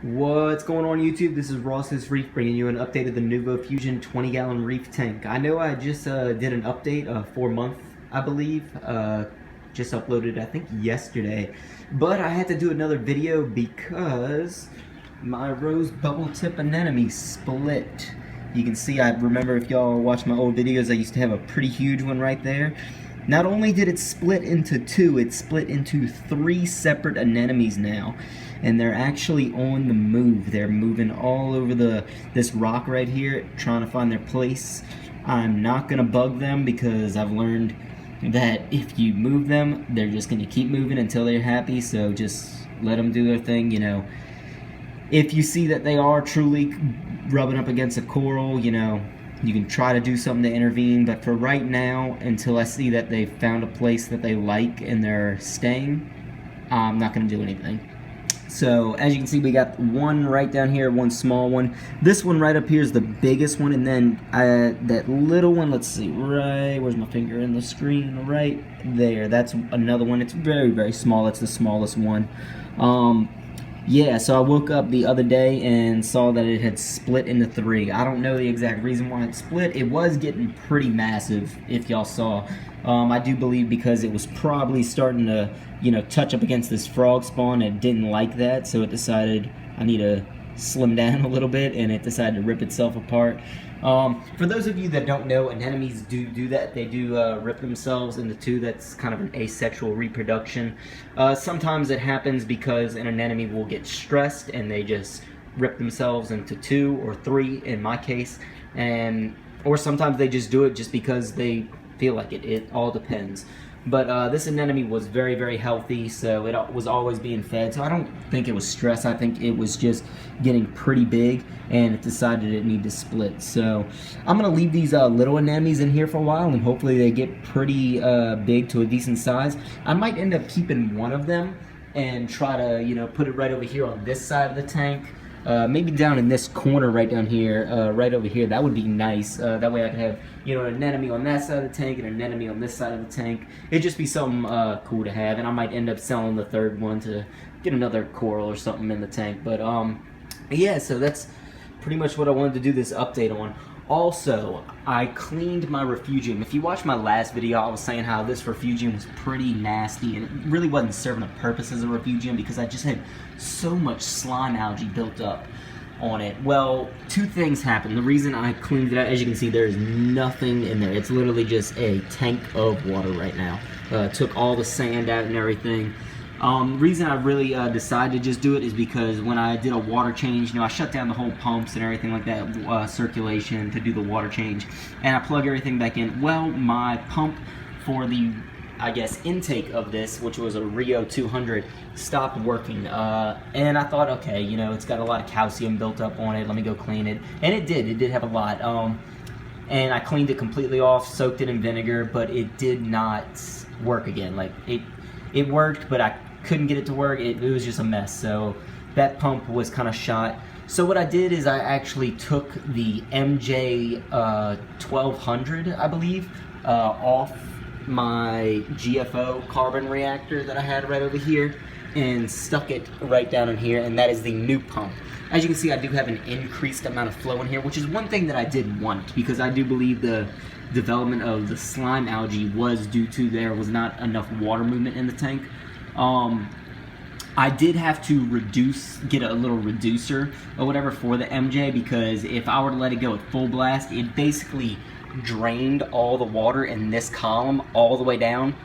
What's going on YouTube? This is Ross's Reef bringing you an update of the Nuvo Fusion 20-gallon reef tank. I know I just did an update, 4-month, I believe. Just uploaded, I think, yesterday. But I had to do another video because my rose bubble tip anemone split. You can see, I remember if y'all watch my old videos, I used to have a pretty huge one right there. Not only did it split into two, it split into 3 separate anemones now. And they're actually on the move. They're moving all over this rock right here, trying to find their place. I'm not gonna bug them because I've learned that if you move them, they're just gonna keep moving until they're happy, so just let them do their thing, you know. If you see that they are truly rubbing up against a coral, you know, you can try to do something to intervene, but for right now, until I see that they've found a place that they like and they're staying, I'm not gonna do anything. So as you can see, we got one right down here, one small one. This one right up here is the biggest one, and then that little one, let's see, right, where's my finger in the screen? Right there, that's another one. It's very, very small. It's the smallest one. Yeah, so I woke up the other day and saw that it had split into 3. I don't know the exact reason why it split. It was getting pretty massive, if y'all saw. I do believe because it was probably starting to, you know, touch up against this frog spawn. It didn't like that, so it decided I need to slim down a little bit, and it decided to rip itself apart. For those of you that don't know, anemones do that. They do rip themselves into 2. That's kind of an asexual reproduction. Sometimes it happens because an anemone will get stressed and they just rip themselves into 2 or 3 in my case, or sometimes they just do it just because they feel like it. It all depends. But this anemone was very, very healthy, so it was always being fed. So I don't think it was stress. I think it was just getting pretty big, and it decided it needed to split. So I'm going to leave these little anemones in here for a while, and hopefully they get pretty big to a decent size. I might end up keeping one of them and try to, you know, put it right over here on this side of the tank. Maybe down in this corner right down here, right over here. That would be nice. That way I could have, you know, an anemone on that side of the tank and an anemone on this side of the tank. It'd just be something cool to have, and I might end up selling the 3rd one to get another coral or something in the tank. But yeah, so that's pretty much what I wanted to do this update on. Also, I cleaned my refugium. If you watched my last video, I was saying how this refugium was pretty nasty, and it really wasn't serving a purpose as a refugium because I just had so much slime algae built up on it. Well, 2 things happened. The reason I cleaned it out, as you can see, there is nothing in there. It's literally just a tank of water right now. Took all the sand out and everything. Reason I really decided to just do it is because when I did a water change, you know, I shut down the whole pumps and everything like that, circulation to do the water change, and I plug everything back in. Well, my pump for the, I guess, intake of this, which was a Rio 200, stopped working. And I thought, okay, you know, it's got a lot of calcium built up on it, let me go clean it. And it did have a lot. And I cleaned it completely off, soaked it in vinegar, but it did not work again. Like, it worked, but I couldn't get it to work. It was just a mess. So that pump was kind of shot. So what I did is I actually took the MJ 1200, I believe, off my GFO carbon reactor that I had right over here and stuck it right down in here, and that is the new pump. As you can see, I do have an increased amount of flow in here, which is one thing that I did want, because I do believe the development of the slime algae was due to there was not enough water movement in the tank. I did have to get a little reducer or whatever for the MJ, because if I were to let it go at full blast, it basically drained all the water in this column all the way down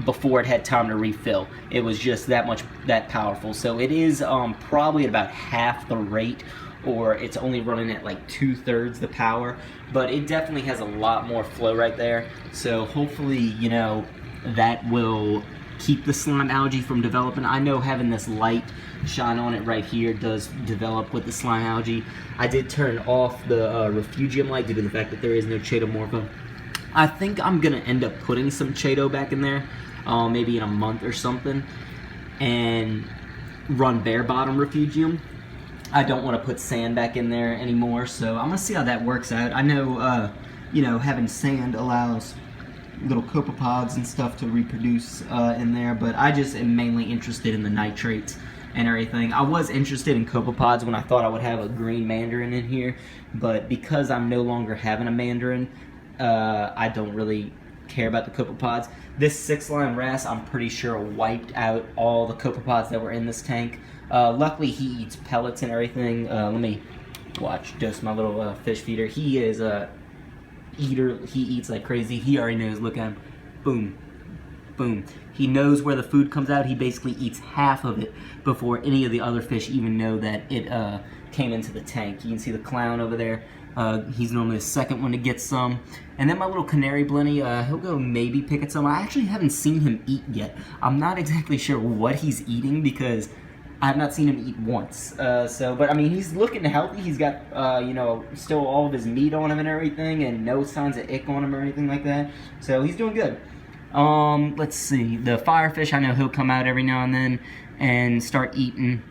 before it had time to refill. It was just that powerful. So it is probably at about half the rate, or it's only running at like 2/3 the power, but it definitely has a lot more flow right there. So hopefully, you know, that will keep the slime algae from developing. I know having this light shine on it right here does develop with the slime algae. I did turn off the refugium light due to the fact that there is no chaetomorpha. I think I'm gonna end up putting some chaeto back in there, maybe in a month or something, and run bare bottom refugium. I don't want to put sand back in there anymore, so I'm gonna see how that works out. I know, you know, having sand allows little copepods and stuff to reproduce in there, but I just am mainly interested in the nitrates. and everything. I was interested in copepods when I thought I would have a green mandarin in here, but because I'm no longer having a mandarin, I don't really care about the copepods. This 6-line wrasse, I'm pretty sure, wiped out all the copepods that were in this tank. Luckily, he eats pellets and everything. Let me dose my little fish feeder. He is a eater. He eats like crazy. He already knows. Look at him. Boom. Boom. He knows where the food comes out. He basically eats half of it before any of the other fish even know that it came into the tank. You can see the clown over there. He's normally the second one to get some. And then my little canary blenny, he'll go maybe pick at some. I actually haven't seen him eat yet. I'm not exactly sure what he's eating because I have not seen him eat once. But I mean, he's looking healthy. He's got, still all of his meat on him and everything, and no signs of ick on him or anything like that. So he's doing good. Let's see. The firefish, I know he'll come out every now and then and start eating.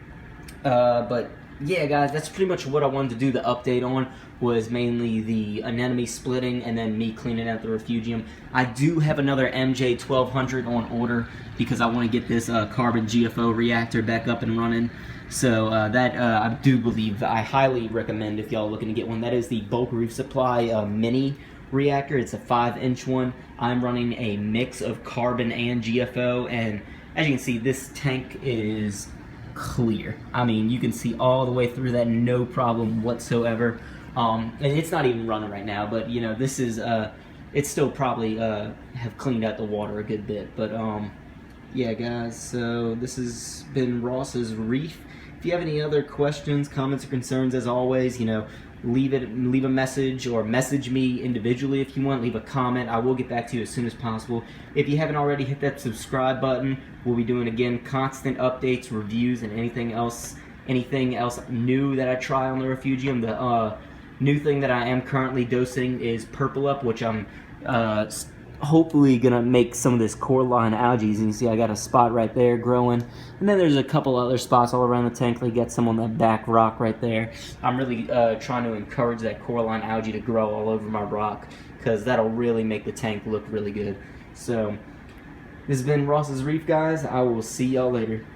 But yeah, guys, that's pretty much what I wanted to do the update on, was mainly the anemone splitting and then me cleaning out the refugium. I do have another MJ1200 on order because I want to get this carbon GFO reactor back up and running. So I do believe, I highly recommend if y'all are looking to get one. That is the Bulk Reef Supply mini reactor. It's a 5-inch one. I'm running a mix of carbon and GFO, and as you can see, this tank is clear. I mean, you can see all the way through that, no problem whatsoever. And it's not even running right now, but you know, this is it's still probably have cleaned out the water a good bit. But yeah, guys, so this has been Ross's Reef. If you have any other questions, comments, or concerns, as always, you know, leave a message, or message me individually if you want. Leave a comment. I will get back to you as soon as possible. If you haven't already, hit that subscribe button. We'll be doing, again, constant updates, reviews, and anything else new that I try on the refugium. The new thing that I am currently dosing is Purple Up, which I'm hopefully gonna make some of this coralline algae. You can see I got a spot right there growing, and then there's a couple other spots all around the tank. They got some on that back rock right there. I'm really trying to encourage that coralline algae to grow all over my rock, because that'll really make the tank look really good. So this has been Ross's Reef, guys. I will see y'all later.